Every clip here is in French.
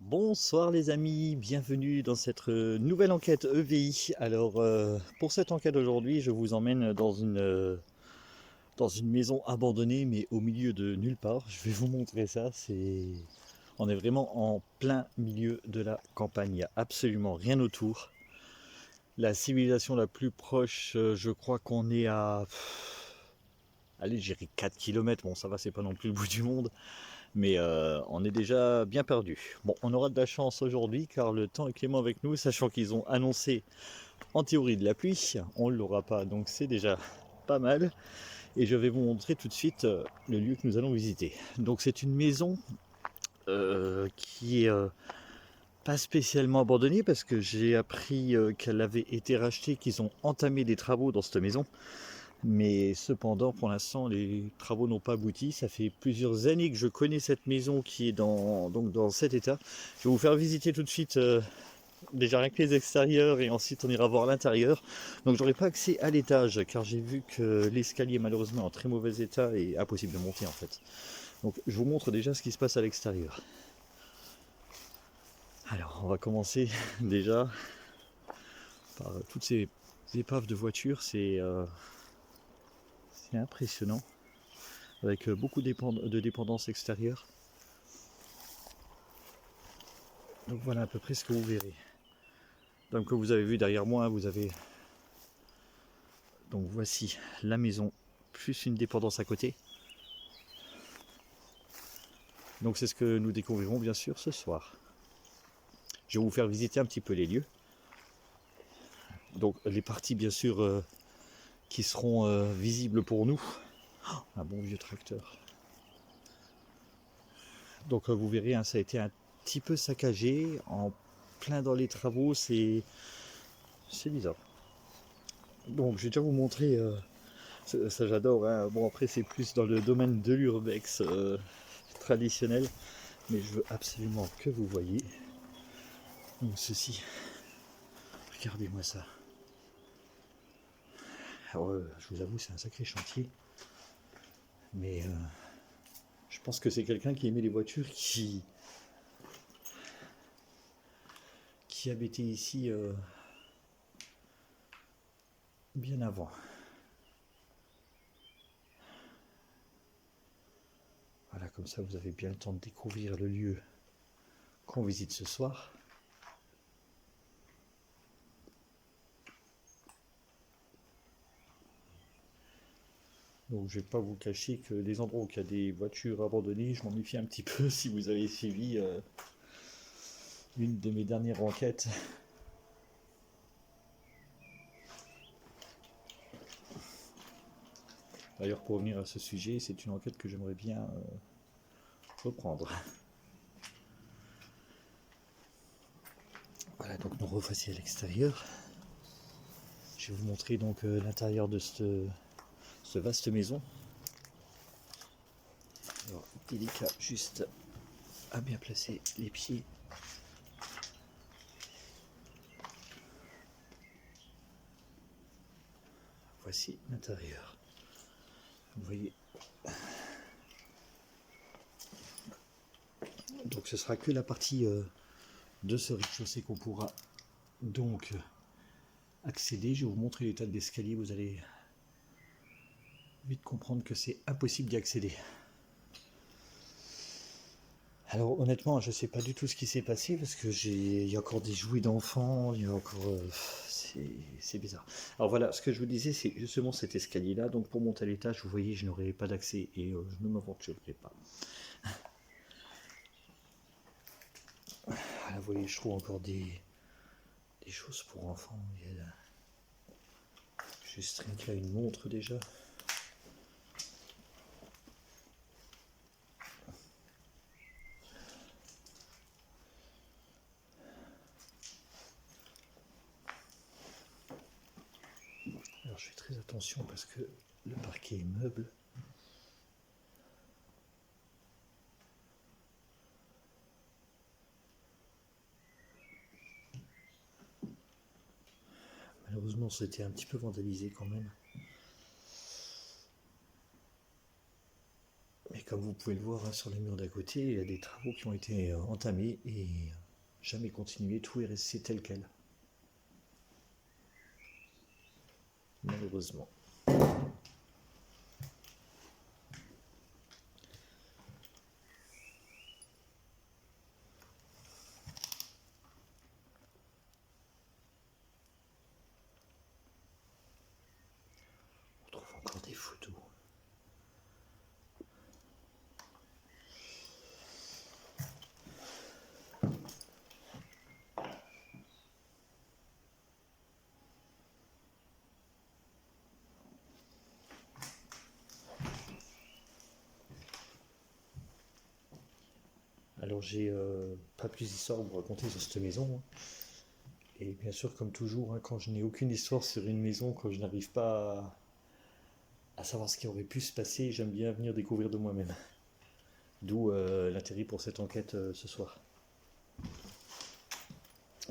Bonsoir les amis, bienvenue dans cette nouvelle enquête EVI. Alors pour cette enquête aujourd'hui, je vous emmène dans une maison abandonnée mais au milieu de nulle part. Je vais vous montrer ça, on est vraiment en plein milieu de la campagne, il n'y a absolument rien autour. La civilisation la plus proche, je crois qu'on est à... Allez, j'irai 4 km, bon ça va, c'est pas non plus le bout du monde. Mais on est déjà bien perdu. Bon, on aura de la chance aujourd'hui car le temps est clément avec nous, sachant qu'ils ont annoncé en théorie de la pluie. On ne l'aura pas, donc c'est déjà pas mal. Et je vais vous montrer tout de suite le lieu que nous allons visiter. Donc c'est une maison qui est pas spécialement abandonnée parce que j'ai appris qu'elle avait été rachetée, qu'ils ont entamé des travaux dans cette maison. Mais cependant, pour l'instant, les travaux n'ont pas abouti. Ça fait plusieurs années que je connais cette maison qui est donc dans cet état. Je vais vous faire visiter tout de suite déjà rien que les extérieurs et ensuite on ira voir l'intérieur. Donc j'aurai pas accès à l'étage car j'ai vu que l'escalier malheureusement est en très mauvais état et impossible de monter en fait. Donc je vous montre déjà ce qui se passe à l'extérieur. Alors on va commencer déjà par toutes ces épaves de voitures. C'est impressionnant, avec beaucoup de dépendance extérieure. Donc voilà à peu près ce que vous verrez. Donc comme vous avez vu derrière moi, vous avez... Donc voici la maison, plus une dépendance à côté. Donc c'est ce que nous découvrirons bien sûr ce soir. Je vais vous faire visiter un petit peu les lieux. Donc les parties bien sûr qui seront visibles pour nous. Oh, un bon vieux tracteur. Donc vous verrez, hein, ça a été un petit peu saccagé, en plein dans les travaux, c'est bizarre. Donc je vais déjà vous montrer, ça j'adore, hein. Bon après c'est plus dans le domaine de l'urbex traditionnel, mais je veux absolument que vous voyez. Donc ceci, regardez-moi ça. Alors, je vous avoue c'est un sacré chantier, mais je pense que c'est quelqu'un qui aimait les voitures qui habitait ici bien avant. Voilà, comme ça vous avez bien le temps de découvrir le lieu qu'on visite ce soir. Donc je ne vais pas vous cacher que les endroits où il y a des voitures abandonnées, je m'en méfie un petit peu si vous avez suivi une de mes dernières enquêtes. D'ailleurs pour revenir à ce sujet, c'est une enquête que j'aimerais bien reprendre. Voilà, donc nous revoici à l'extérieur. Je vais vous montrer donc l'intérieur de cette vaste maison. Alors, délicat juste à bien placer les pieds. Voici l'intérieur. Vous voyez. Donc ce sera que la partie de ce rez-de-chaussée qu'on pourra donc accéder. Je vais vous montrer l'état de l'escalier. Vous allez vite comprendre que c'est impossible d'y accéder. Alors honnêtement, je ne sais pas du tout ce qui s'est passé parce que il y a encore des jouets d'enfants, il y a encore... c'est bizarre. Alors voilà, ce que je vous disais, c'est justement cet escalier-là. Donc pour monter à l'étage, vous voyez, je n'aurai pas d'accès et je ne m'aventurerai pas. Voilà, vous voyez, je trouve encore des choses pour enfants. Il y a juste rien qu'il y a une montre déjà. Alors je fais très attention parce que le parquet est meuble. Malheureusement, c'était un petit peu vandalisé quand même. Mais comme vous pouvez le voir hein, sur les murs d'à côté, il y a des travaux qui ont été entamés et jamais continués, tout est resté tel quel. Malheureusement. On trouve encore des photos. Alors j'ai pas plus d'histoires à vous raconter sur cette maison. Hein. Et bien sûr, comme toujours, hein, quand je n'ai aucune histoire sur une maison, quand je n'arrive pas à savoir ce qui aurait pu se passer, j'aime bien venir découvrir de moi-même. D'où l'intérêt pour cette enquête ce soir.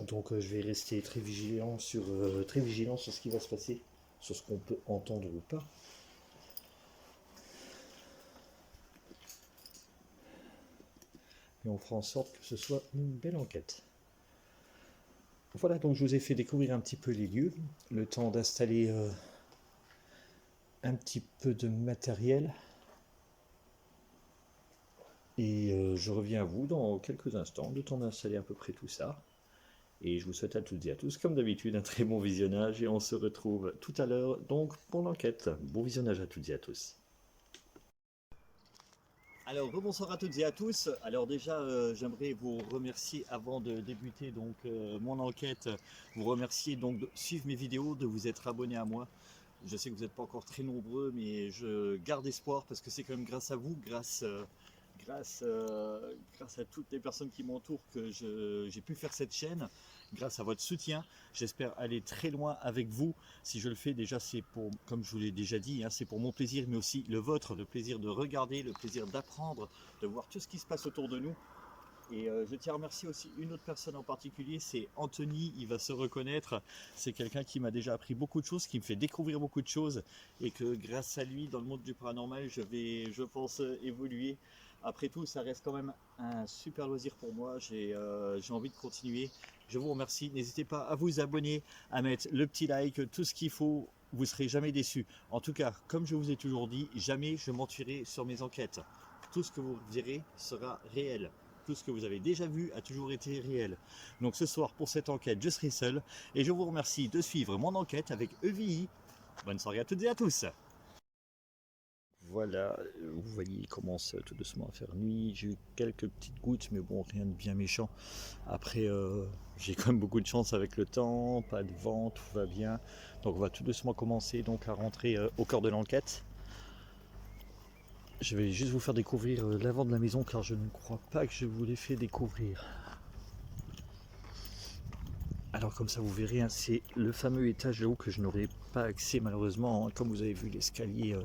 Donc je vais rester très vigilant sur ce qui va se passer, sur ce qu'on peut entendre ou pas. Et on fera en sorte que ce soit une belle enquête. Voilà, donc je vous ai fait découvrir un petit peu les lieux, le temps d'installer un petit peu de matériel. Et je reviens à vous dans quelques instants, le temps d'installer à peu près tout ça. Et je vous souhaite à toutes et à tous, comme d'habitude, un très bon visionnage. Et on se retrouve tout à l'heure donc pour l'enquête. Bon visionnage à toutes et à tous. Alors, bonsoir à toutes et à tous. Alors déjà, j'aimerais vous remercier avant de débuter donc mon enquête. Vous remercier donc de suivre mes vidéos, de vous être abonné à moi. Je sais que vous n'êtes pas encore très nombreux, mais je garde espoir parce que c'est quand même grâce à vous, grâce à toutes les personnes qui m'entourent que j'ai pu faire cette chaîne, grâce à votre soutien. J'espère aller très loin avec vous. Si je le fais, déjà c'est pour, comme je vous l'ai déjà dit, hein, c'est pour mon plaisir, mais aussi le vôtre, le plaisir de regarder, le plaisir d'apprendre, de voir tout ce qui se passe autour de nous. Et je tiens à remercier aussi une autre personne en particulier, c'est Anthony, il va se reconnaître. C'est quelqu'un qui m'a déjà appris beaucoup de choses, qui me fait découvrir beaucoup de choses et que grâce à lui, dans le monde du paranormal, je vais, je pense, évoluer. Après tout, ça reste quand même un super loisir pour moi, j'ai envie de continuer. Je vous remercie, n'hésitez pas à vous abonner, à mettre le petit like, tout ce qu'il faut, vous ne serez jamais déçus. En tout cas, comme je vous ai toujours dit, jamais je mentirai sur mes enquêtes. Tout ce que vous verrez sera réel. Tout ce que vous avez déjà vu a toujours été réel. Donc ce soir, pour cette enquête, je serai seul et je vous remercie de suivre mon enquête avec EVI. Bonne soirée à toutes et à tous. Voilà, vous voyez, il commence tout doucement à faire nuit. J'ai eu quelques petites gouttes, mais bon, rien de bien méchant. Après, j'ai quand même beaucoup de chance avec le temps, pas de vent, tout va bien. Donc on va tout doucement commencer donc à rentrer au cœur de l'enquête. Je vais juste vous faire découvrir l'avant de la maison car je ne crois pas que je vous l'ai fait découvrir. Alors comme ça vous verrez, hein, c'est le fameux étage là-haut que je n'aurai pas accès malheureusement. Hein, comme vous avez vu, l'escalier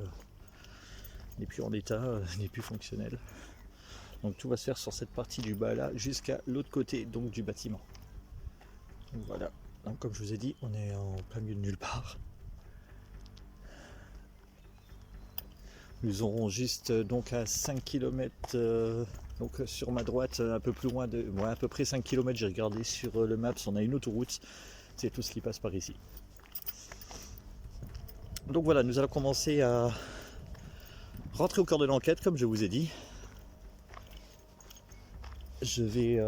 n'est plus en état, n'est plus fonctionnel. Donc tout va se faire sur cette partie du bas là jusqu'à l'autre côté donc du bâtiment. Donc, voilà, donc, comme je vous ai dit, on est en plein milieu de nulle part. Nous aurons juste donc à 5 km donc sur ma droite, un peu plus loin de à peu près 5 km, j'ai regardé sur le Maps, on a une autoroute, c'est tout ce qui passe par ici. Donc voilà, nous allons commencer à rentrer au cœur de l'enquête comme je vous ai dit. Je vais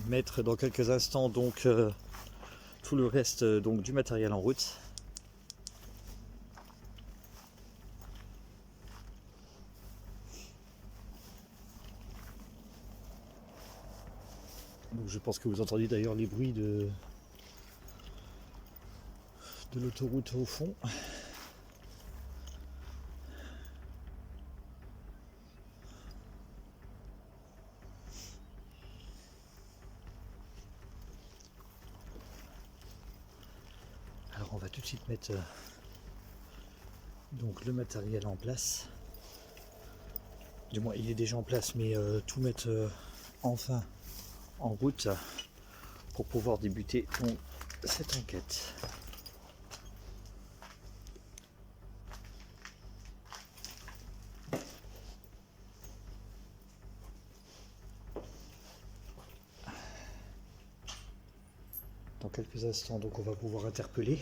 mettre dans quelques instants donc tout le reste donc du matériel en route. Donc je pense que vous entendez d'ailleurs les bruits de l'autoroute au fond. Alors on va tout de suite mettre donc le matériel en place. Du moins il est déjà en place, mais tout mettre enfin en route pour pouvoir débuter donc, cette enquête. dans quelques instants, donc on va pouvoir interpeller.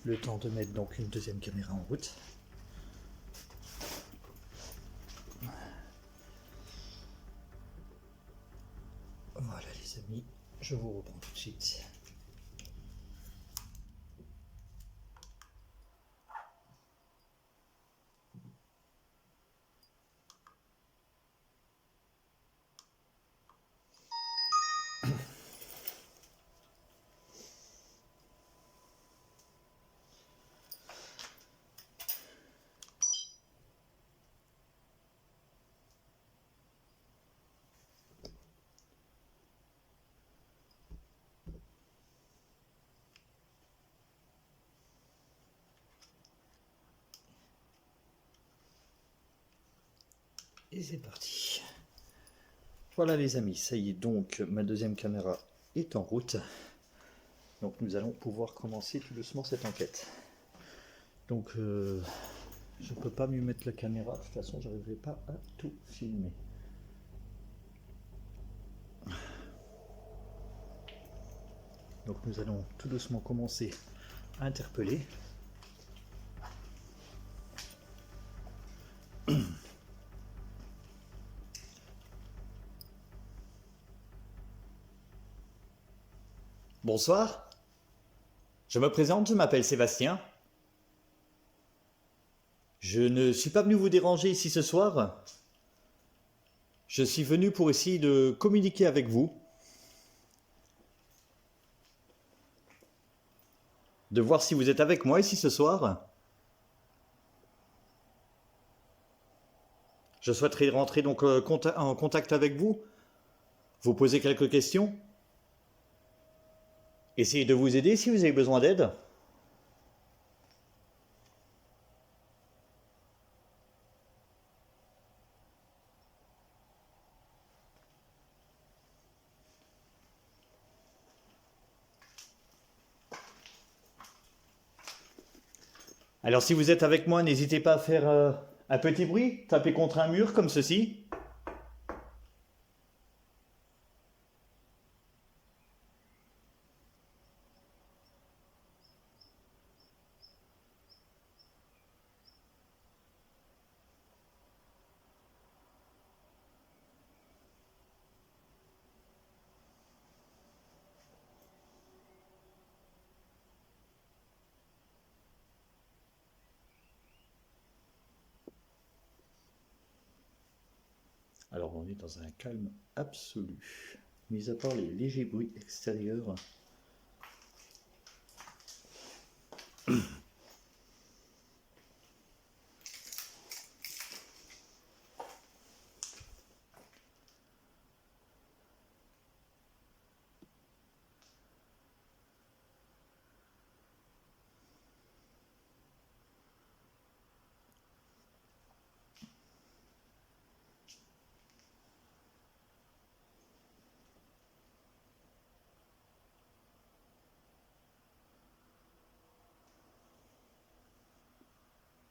Le temps de mettre donc une deuxième caméra en route. Voilà les amis, je vous reprends tout de suite. Et c'est parti. Voilà les amis, ça y est, donc ma deuxième caméra est en route. Donc nous allons pouvoir commencer tout doucement cette enquête. Donc je ne peux pas mieux mettre la caméra, de toute façon j'arriverai pas à tout filmer. Donc nous allons tout doucement commencer à interpeller. Bonsoir, je me présente, je m'appelle Sébastien. Je ne suis pas venu vous déranger ici ce soir. Je suis venu pour essayer de communiquer avec vous. De voir si vous êtes avec moi ici ce soir. Je souhaiterais rentrer donc en contact avec vous, vous poser quelques questions, essayer de vous aider si vous avez besoin d'aide. Alors si vous êtes avec moi, n'hésitez pas à faire un petit bruit, taper contre un mur comme ceci. Alors on est dans un calme absolu, mis à part les légers bruits extérieurs.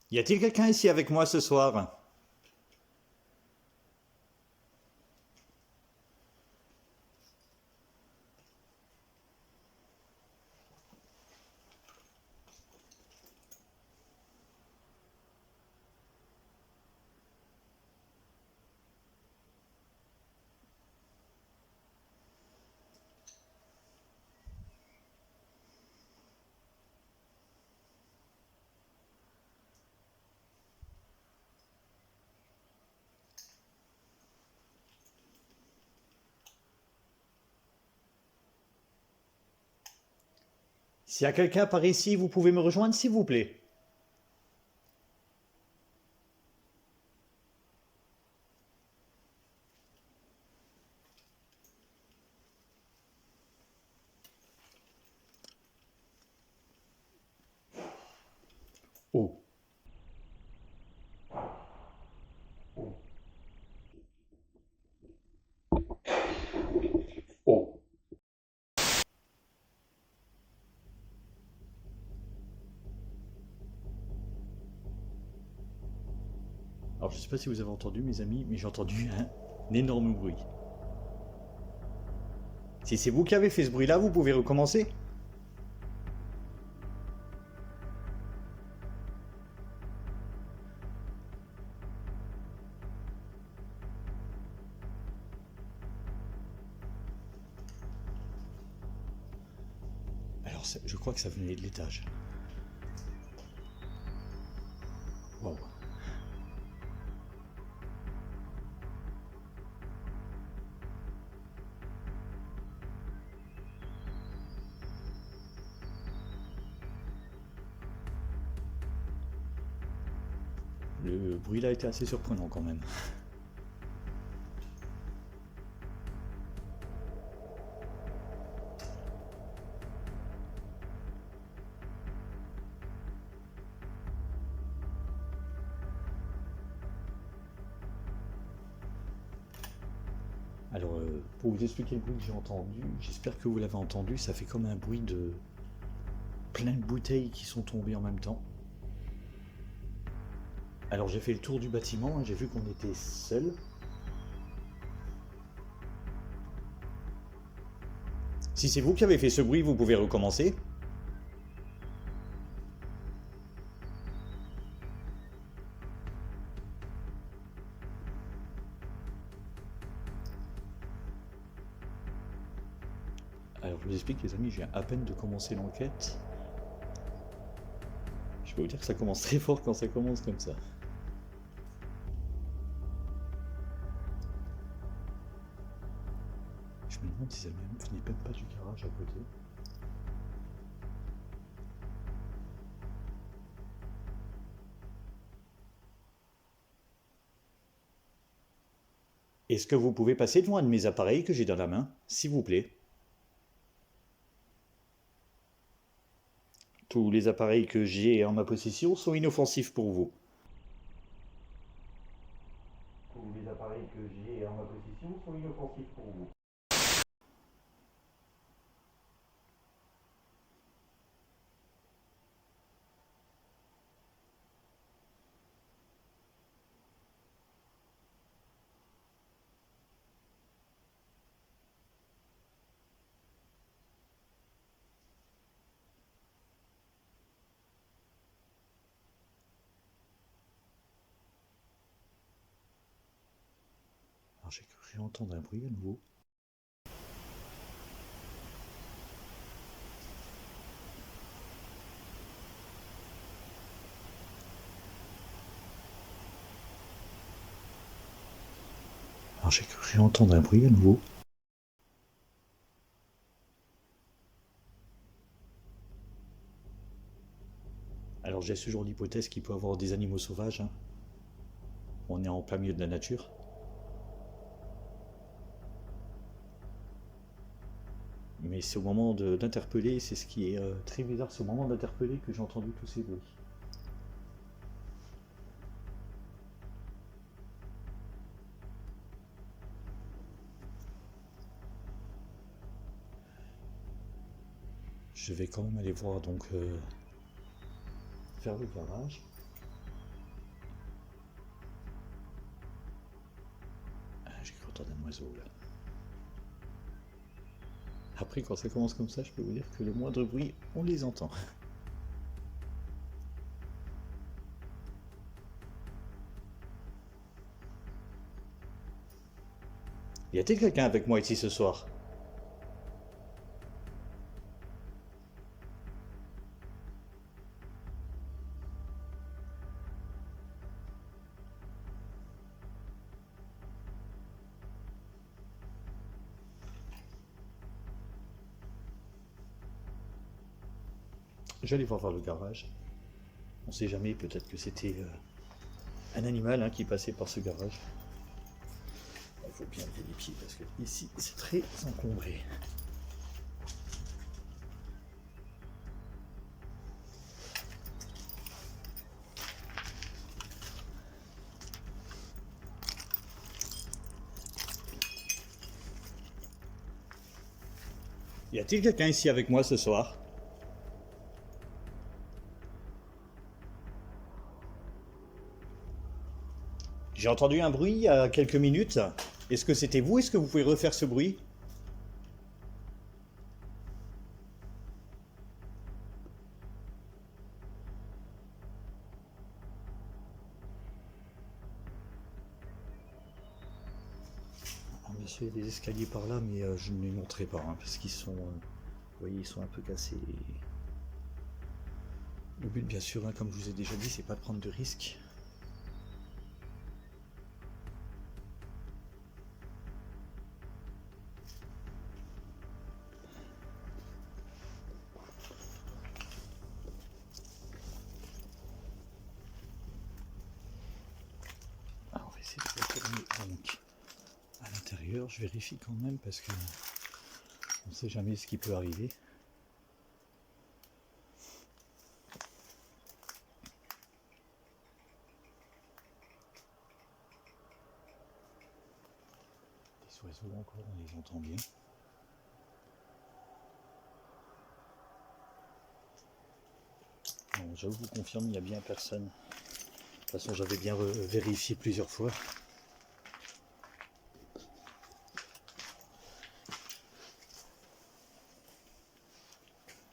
Y a-t-il quelqu'un ici avec moi ce soir? S'il y a quelqu'un par ici, vous pouvez me rejoindre s'il vous plaît. Oh. Oh. Alors je sais pas si vous avez entendu mes amis, mais j'ai entendu un énorme bruit. Si c'est vous qui avez fait ce bruit là, vous pouvez recommencer. Alors je crois que ça venait de l'étage. Waouh. Le bruit là était assez surprenant quand même. Alors, pour vous expliquer le bruit que j'ai entendu, j'espère que vous l'avez entendu, ça fait comme un bruit de plein de bouteilles qui sont tombées en même temps. Alors j'ai fait le tour du bâtiment, j'ai vu qu'on était seul. Si c'est vous qui avez fait ce bruit, vous pouvez recommencer. Alors je vous explique les amis, j'ai à peine de commencer l'enquête. Je peux vous dire que ça commence très fort quand ça commence comme ça. Je me demande si ça ne finit même pas du garage à côté. Est-ce que vous pouvez passer devant un de mes appareils que j'ai dans la main, s'il vous plaît? Tous les appareils que j'ai en ma possession sont inoffensifs pour vous. Tous les appareils que j'ai en ma possession sont inoffensifs pour vous. Alors j'ai cru entendre un bruit à nouveau. Alors j'ai cru entendre un bruit à nouveau. Alors j'ai ce genre d'hypothèse qu'il peut y avoir des animaux sauvages. Hein. On est en plein milieu de la nature. Mais c'est au moment d'interpeller, c'est ce qui est très bizarre, c'est au moment d'interpeller que j'ai entendu tous ces bruits. Je vais quand même aller voir donc vers le garage. Ah, j'ai cru entendre un oiseau là. Après quand ça commence comme ça, je peux vous dire que le moindre bruit, on les entend. Y a-t-il quelqu'un avec moi ici ce soir? J'allais voir vers le garage. On sait jamais, peut-être que c'était un animal hein, qui passait par ce garage. Il faut bien lever les pieds parce que ici c'est très encombré. Y a-t-il quelqu'un ici avec moi ce soir? J'ai entendu un bruit il y a quelques minutes. Est-ce que c'était vous? Est-ce que vous pouvez refaire ce bruit? Ah, bien sûr, il y a des escaliers par là, mais je ne les montrerai pas, hein, parce qu'ils sont, vous voyez, ils sont un peu cassés. Le but, bien sûr, hein, comme je vous ai déjà dit, c'est pas de prendre de risques. Alors, on va essayer de retourner donc à l'intérieur. Je vérifie quand même parce que on ne sait jamais ce qui peut arriver. Des oiseaux encore, on les entend bien. Bon, je vous confirme, il n'y a bien personne. De toute façon, j'avais bien vérifié plusieurs fois.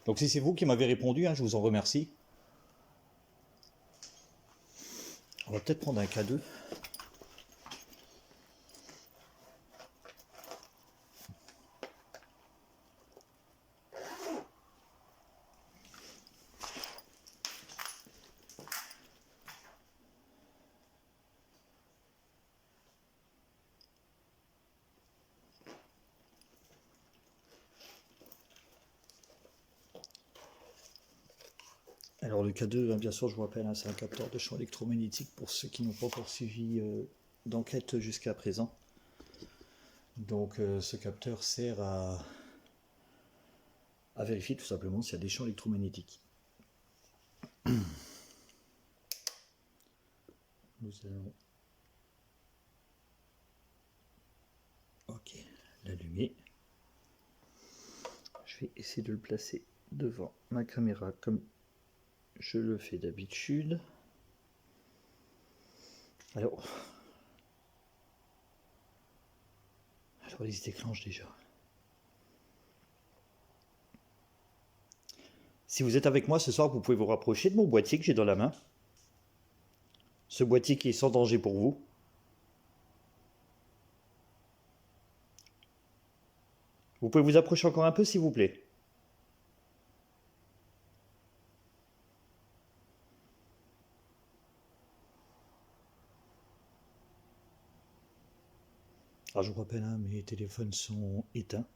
Donc si c'est vous qui m'avez répondu, hein, je vous en remercie. On va peut-être prendre un K2. Alors le K2, hein, bien sûr, je vous rappelle, hein, c'est un capteur de champ électromagnétique pour ceux qui n'ont pas encore suivi d'enquête jusqu'à présent. Donc ce capteur sert à vérifier tout simplement s'il y a des champs électromagnétiques. Nous allons l'allumer. Je vais essayer de le placer devant ma caméra comme je le fais d'habitude. Alors, il se déclenche déjà. Si vous êtes avec moi ce soir, vous pouvez vous rapprocher de mon boîtier que j'ai dans la main. Ce boîtier qui est sans danger pour vous. Vous pouvez vous approcher encore un peu s'il vous plaît. Alors je vous rappelle, hein, mes téléphones sont éteints.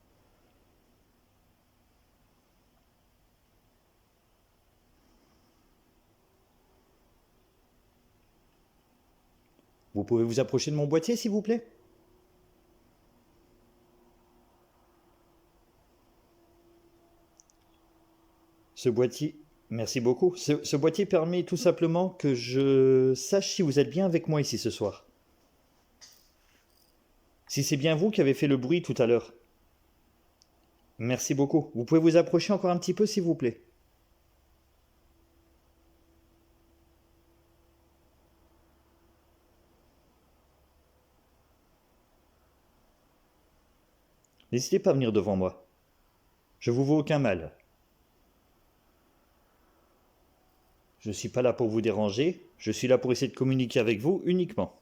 Vous pouvez vous approcher de mon boîtier s'il vous plaît. Ce boîtier, merci beaucoup. Ce boîtier permet tout simplement que je sache si vous êtes bien avec moi ici ce soir. Si c'est bien vous qui avez fait le bruit tout à l'heure. Merci beaucoup. Vous pouvez vous approcher encore un petit peu s'il vous plaît. N'hésitez pas à venir devant moi. Je vous veux aucun mal. Je ne suis pas là pour vous déranger, je suis là pour essayer de communiquer avec vous uniquement.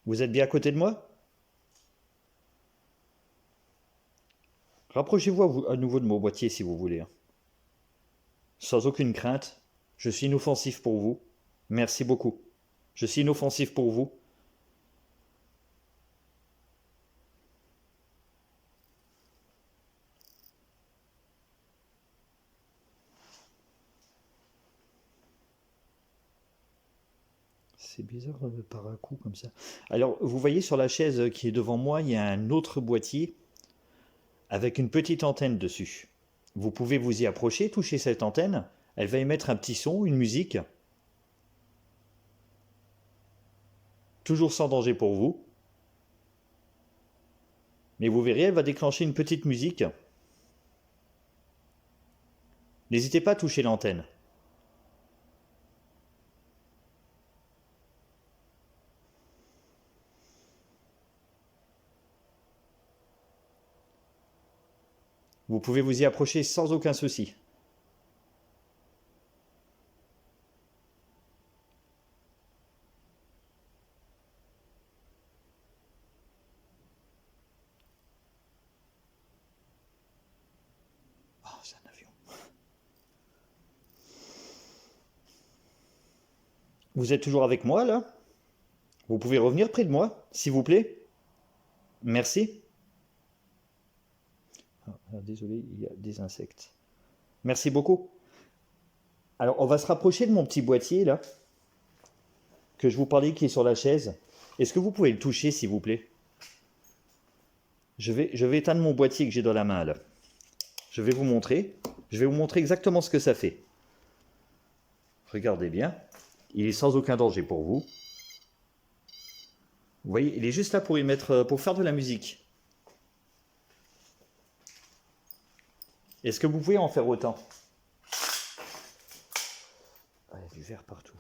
Vous êtes bien à côté de moi? Rapprochez-vous à nouveau de mon boîtier si vous voulez. Sans aucune crainte, je suis inoffensif pour vous. Merci beaucoup. Je suis inoffensif pour vous. C'est bizarre par un coup comme ça. Alors, vous voyez sur la chaise qui est devant moi, il y a un autre boîtier avec une petite antenne dessus. Vous pouvez vous y approcher, toucher cette antenne. Elle va émettre un petit son, une musique. Toujours sans danger pour vous. Mais vous verrez, elle va déclencher une petite musique. N'hésitez pas à toucher l'antenne. Vous pouvez vous y approcher sans aucun souci. Oh, c'est un avion. Vous êtes toujours avec moi là? Vous pouvez revenir près de moi, s'il vous plaît? Merci. Désolé, il y a des insectes. Merci beaucoup. Alors, on va se rapprocher de mon petit boîtier là, que je vous parlais, qui est sur la chaise. Est-ce que vous pouvez le toucher, s'il vous plaît? Je vais éteindre mon boîtier que j'ai dans la main là. Je vais vous montrer. Je vais vous montrer exactement ce que ça fait. Regardez bien. Il est sans aucun danger pour vous. Vous voyez, il est juste là pour y mettre, pour faire de la musique. Est-ce que vous pouvez en faire autant? Ah, il y a du verre partout.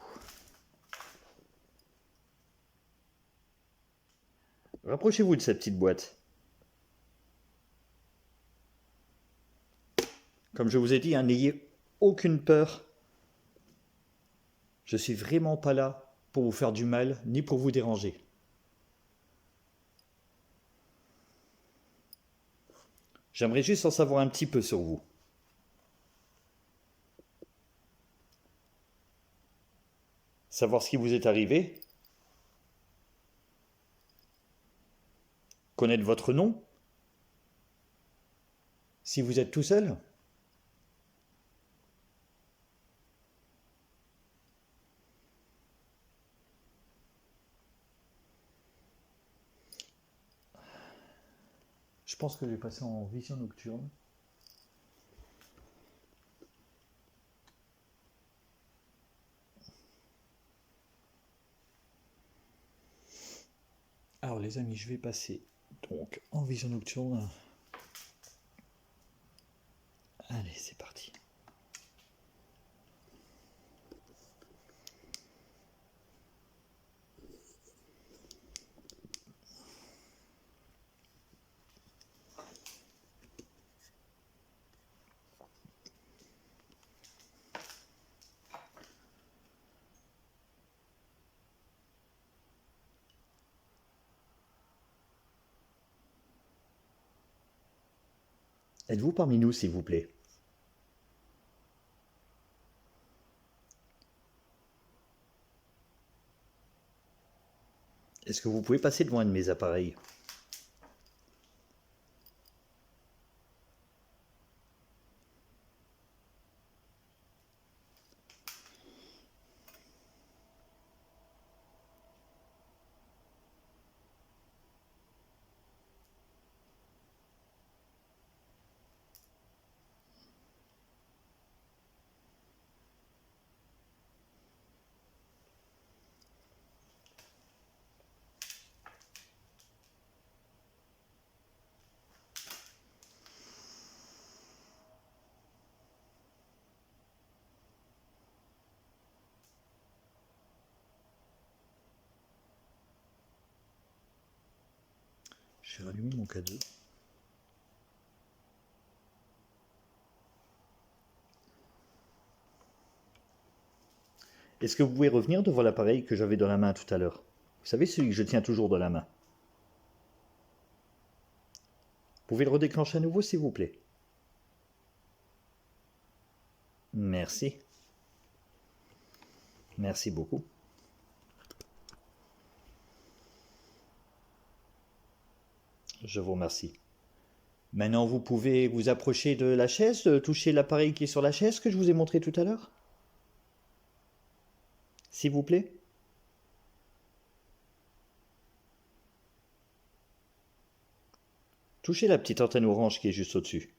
Rapprochez-vous de cette petite boîte. Comme je vous ai dit, hein, n'ayez aucune peur. Je suis vraiment pas là pour vous faire du mal, ni pour vous déranger. J'aimerais juste en savoir un petit peu sur vous. Savoir ce qui vous est arrivé. Connaître votre nom. Si vous êtes tout seul. Je pense que je vais passer en vision nocturne. Alors les amis, je vais passer donc en vision nocturne. Allez, c'est parti. Êtes-vous parmi nous, s'il vous plaît? Est-ce que vous pouvez passer devant un de mes appareils? Je vais rallumer mon cadeau. Est-ce que vous pouvez revenir devant l'appareil que j'avais dans la main tout à l'heure? Vous savez, celui que je tiens toujours dans la main. Vous pouvez le redéclencher à nouveau, s'il vous plaît? Merci. Merci beaucoup. Je vous remercie. Maintenant, vous pouvez vous approcher de la chaise, toucher l'appareil qui est sur la chaise que je vous ai montré tout à l'heure? S'il vous plaît? Touchez la petite antenne orange qui est juste au-dessus.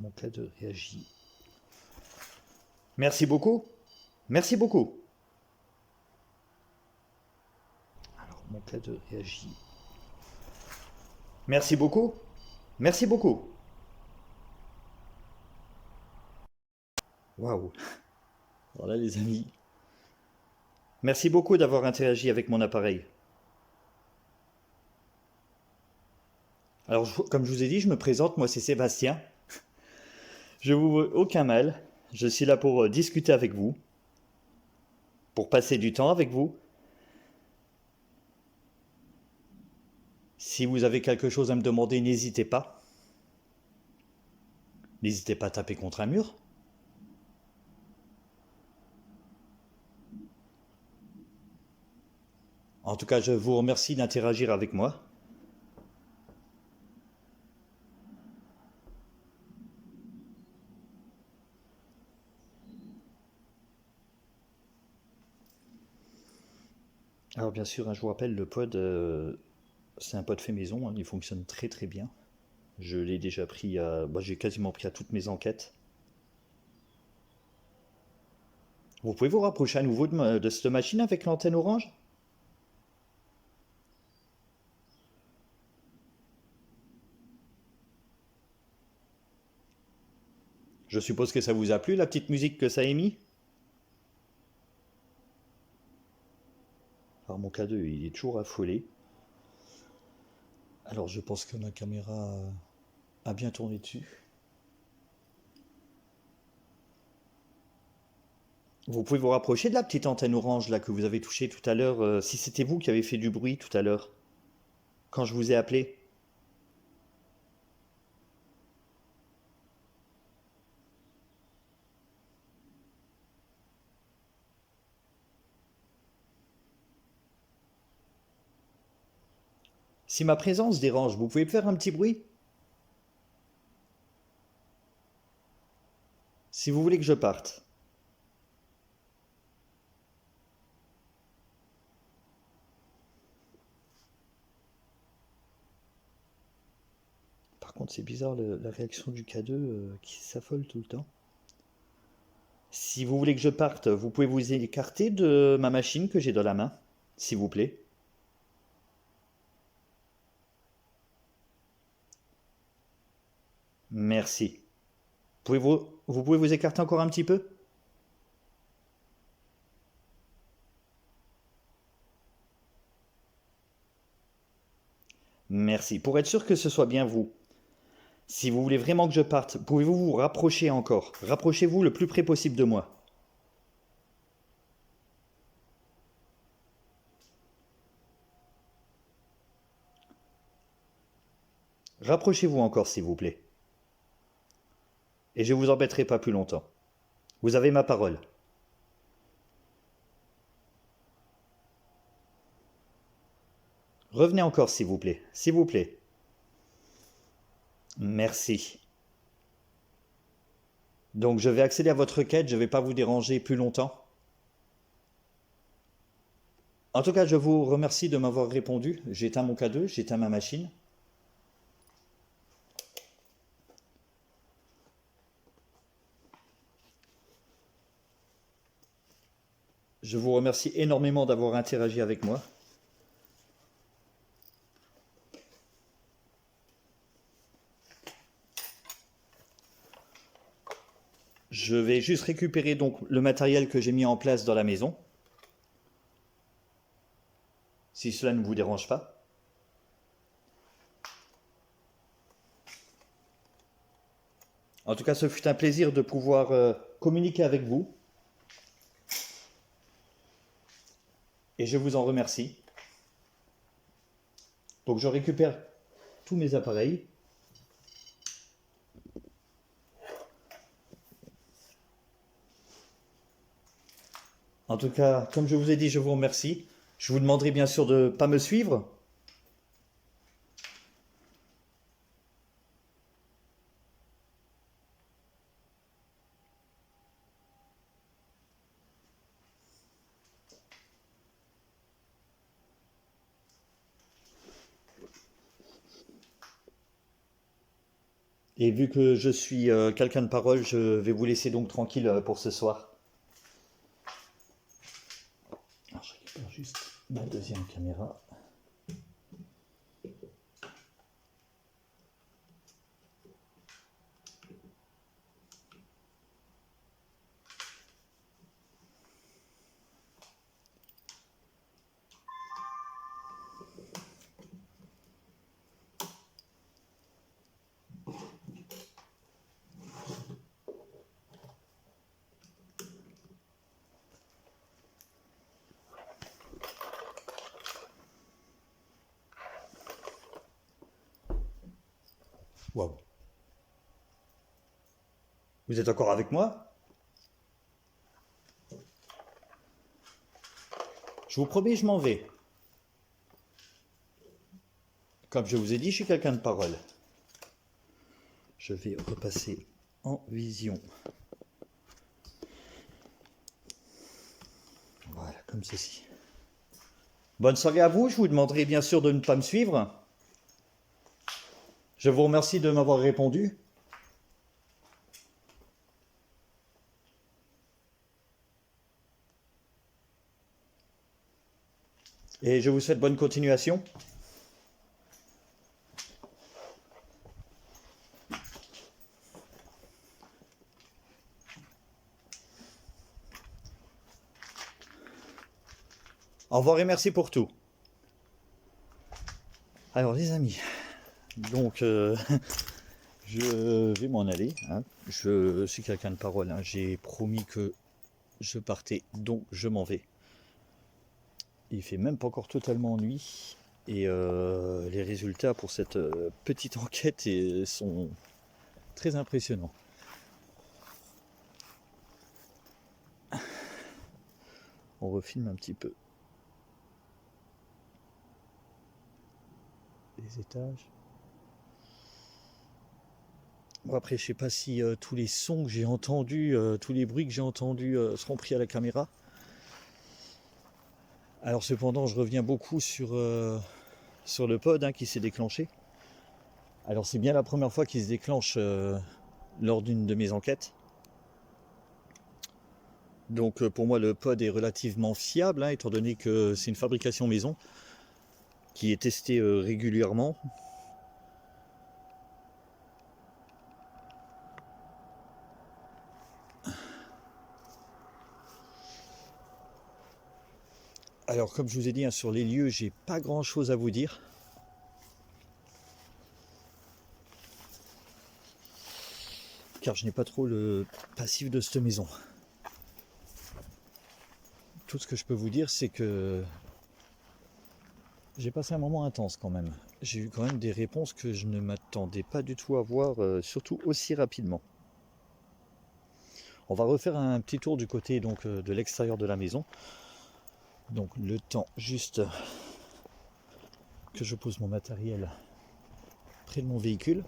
Mon cadeau réagit. Merci beaucoup. Merci beaucoup. Alors, mon cadeau réagit. Merci beaucoup. Merci beaucoup. Waouh. Voilà les amis. Merci beaucoup d'avoir interagi avec mon appareil. Alors, comme je vous ai dit, je me présente, moi c'est Sébastien. Je vous veux aucun mal. Je suis là pour discuter avec vous, pour passer du temps avec vous. Si vous avez quelque chose à me demander, n'hésitez pas. N'hésitez pas à taper contre un mur. En tout cas, je vous remercie d'interagir avec moi. Alors bien sûr, hein, je vous rappelle, le pod, c'est un pod fait maison, hein, il fonctionne très très bien. Je l'ai déjà pris à... bah, j'ai quasiment pris à toutes mes enquêtes. Vous pouvez vous rapprocher à nouveau de cette machine avec l'antenne orange? Je suppose que ça vous a plu, la petite musique que ça a émis? Alors mon K2, il est toujours affolé. Alors je pense que ma caméra a bien tourné dessus. Vous pouvez vous rapprocher de la petite antenne orange là que vous avez touchée tout à l'heure, si c'était vous qui avez fait du bruit tout à l'heure, quand je vous ai appelé. Si ma présence dérange, vous pouvez faire un petit bruit? Si vous voulez que je parte. Par contre, c'est bizarre la réaction du K2 qui s'affole tout le temps. Si vous voulez que je parte, vous pouvez vous écarter de ma machine que j'ai dans la main, s'il vous plaît. Merci. Vous pouvez vous écarter encore un petit peu? Merci. Pour être sûr que ce soit bien vous, si vous voulez vraiment que je parte, pouvez-vous vous rapprocher encore? Rapprochez-vous le plus près possible de moi. Rapprochez-vous encore, s'il vous plaît. Et je ne vous embêterai pas plus longtemps. Vous avez ma parole. Revenez encore, s'il vous plaît. S'il vous plaît. Merci. Donc je vais accéder à votre requête, je ne vais pas vous déranger plus longtemps. En tout cas, je vous remercie de m'avoir répondu. J'éteins mon K2, j'éteins ma machine. Je vous remercie énormément d'avoir interagi avec moi. Je vais juste récupérer donc le matériel que j'ai mis en place dans la maison. Si cela ne vous dérange pas. En tout cas, ce fut un plaisir de pouvoir communiquer avec vous. Et je vous en remercie. Donc je récupère tous mes appareils. En tout cas, comme je vous ai dit, je vous remercie. Je vous demanderai bien sûr de ne pas me suivre. Et vu que je suis quelqu'un de parole, je vais vous laisser donc tranquille pour ce soir. Alors, je récupère juste ma deuxième caméra. Waouh. Vous êtes encore avec moi? Je vous promets, je m'en vais. Comme je vous ai dit, je suis quelqu'un de parole. Je vais repasser en vision. Voilà, comme ceci. Bonne soirée à vous. Je vous demanderai bien sûr de ne pas me suivre. Je vous remercie de m'avoir répondu. Et je vous souhaite bonne continuation. Au revoir et merci pour tout. Alors les amis, donc je vais m'en aller. Hein. Je suis quelqu'un de parole. Hein. J'ai promis que je partais, donc je m'en vais. Il fait même pas encore totalement nuit. Et les résultats pour cette petite enquête sont très impressionnants. On refilme un petit peu. Les étages. Bon, après, je sais pas si tous les sons que j'ai entendus, tous les bruits que j'ai entendus seront pris à la caméra. Alors cependant, je reviens beaucoup sur le pod hein, qui s'est déclenché. Alors c'est bien la première fois qu'il se déclenche lors d'une de mes enquêtes. Donc pour moi le pod est relativement fiable, hein, étant donné que c'est une fabrication maison qui est testée régulièrement. Alors comme je vous ai dit hein, sur les lieux, j'ai pas grand chose à vous dire. Car je n'ai pas trop le passif de cette maison. Tout ce que je peux vous dire, c'est que j'ai passé un moment intense quand même. J'ai eu quand même des réponses que je ne m'attendais pas du tout à voir, surtout aussi rapidement. On va refaire un petit tour du côté donc, de l'extérieur de la maison. Donc le temps juste que je pose mon matériel près de mon véhicule.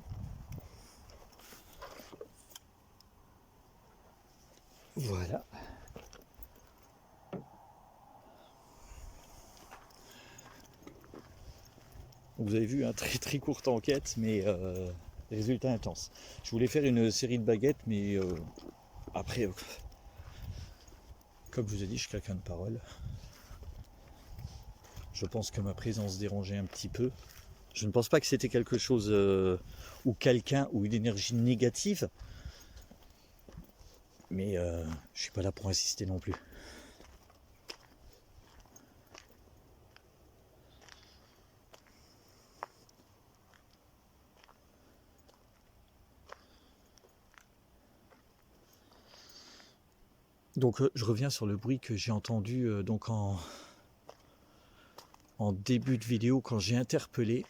Voilà. Vous avez vu, un très très courte enquête, mais résultat intense. Je voulais faire une série de baguettes, mais après, comme je vous ai dit, je suis quelqu'un de parole. Je pense que ma présence dérangeait un petit peu. Je ne pense pas que c'était quelque chose ou quelqu'un ou une énergie négative, mais je suis pas là pour insister non plus. Donc je reviens sur le bruit que j'ai entendu donc en début de vidéo quand j'ai interpellé.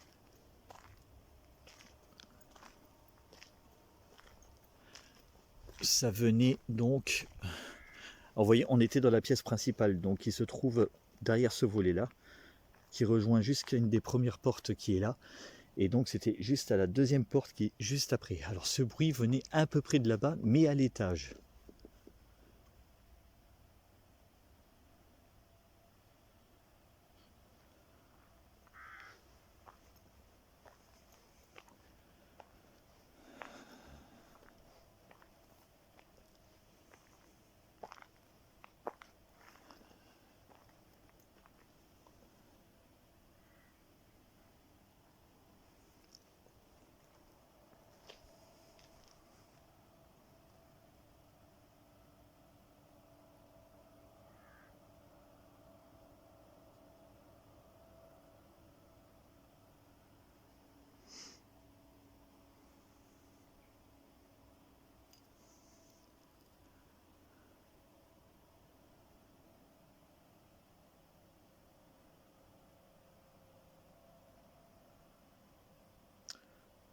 Ça venait donc... Alors, vous voyez, on était dans la pièce principale, donc qui se trouve derrière ce volet-là, qui rejoint jusqu'à une des premières portes qui est là. Et donc c'était juste à la deuxième porte qui est juste après. Alors ce bruit venait à peu près de là-bas, mais à l'étage.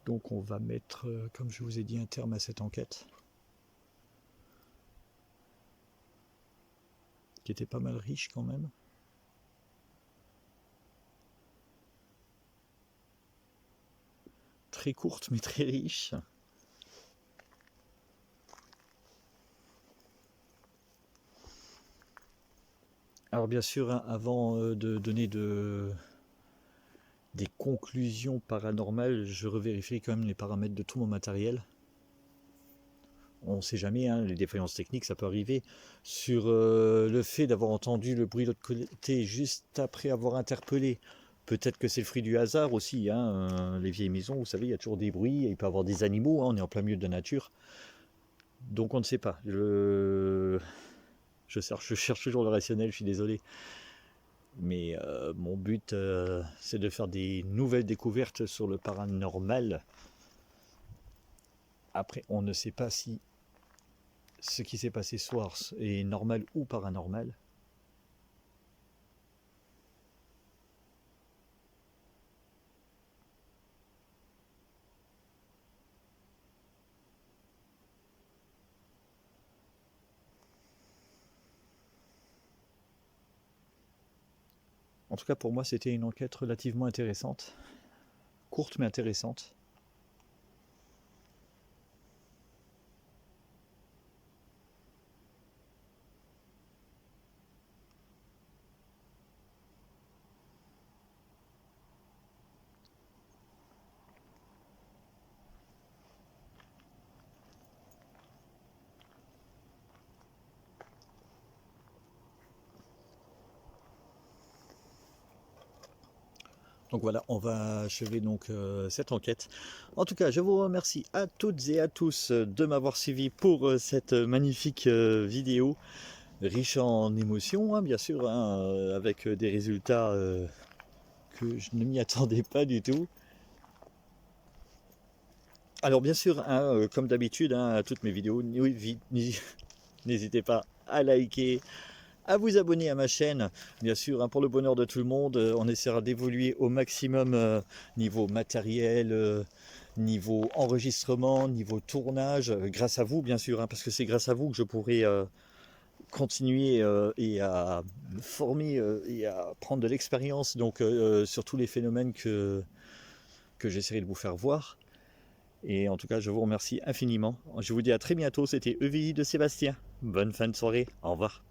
Donc on va mettre, comme je vous ai dit, un terme à cette enquête, qui était pas mal riche quand même. Très courte mais très riche. Alors bien sûr, hein, avant de donner des conclusions paranormales, je revérifie quand même les paramètres de tout mon matériel. On ne sait jamais, hein, les défaillances techniques, ça peut arriver. Sur le fait d'avoir entendu le bruit de l'autre côté juste après avoir interpellé, peut-être que c'est le fruit du hasard aussi. Hein, les vieilles maisons, vous savez, il y a toujours des bruits, il peut y avoir des animaux, hein, on est en plein milieu de la nature. Donc on ne sait pas. Je cherche toujours le rationnel, je suis désolé. Mais mon but, c'est de faire des nouvelles découvertes sur le paranormal. Après, on ne sait pas si ce qui s'est passé ce soir est normal ou paranormal. En tout cas, pour moi, c'était une enquête relativement intéressante. Courte mais intéressante. Donc voilà, on va achever donc cette enquête. En tout cas, je vous remercie à toutes et à tous de m'avoir suivi pour cette magnifique vidéo, riche en émotions, hein, bien sûr, hein, avec des résultats que je ne m'y attendais pas du tout. Alors bien sûr, hein, comme d'habitude, hein, à toutes mes vidéos, n'hésitez pas à liker, à vous abonner à ma chaîne, bien sûr, hein, pour le bonheur de tout le monde. On essaiera d'évoluer au maximum niveau matériel, niveau enregistrement, niveau tournage, grâce à vous, bien sûr, hein, parce que c'est grâce à vous que je pourrai continuer et à me former et à prendre de l'expérience donc sur tous les phénomènes que j'essaierai de vous faire voir. Et en tout cas, je vous remercie infiniment. Je vous dis à très bientôt. C'était EVI de Sébastien. Bonne fin de soirée. Au revoir.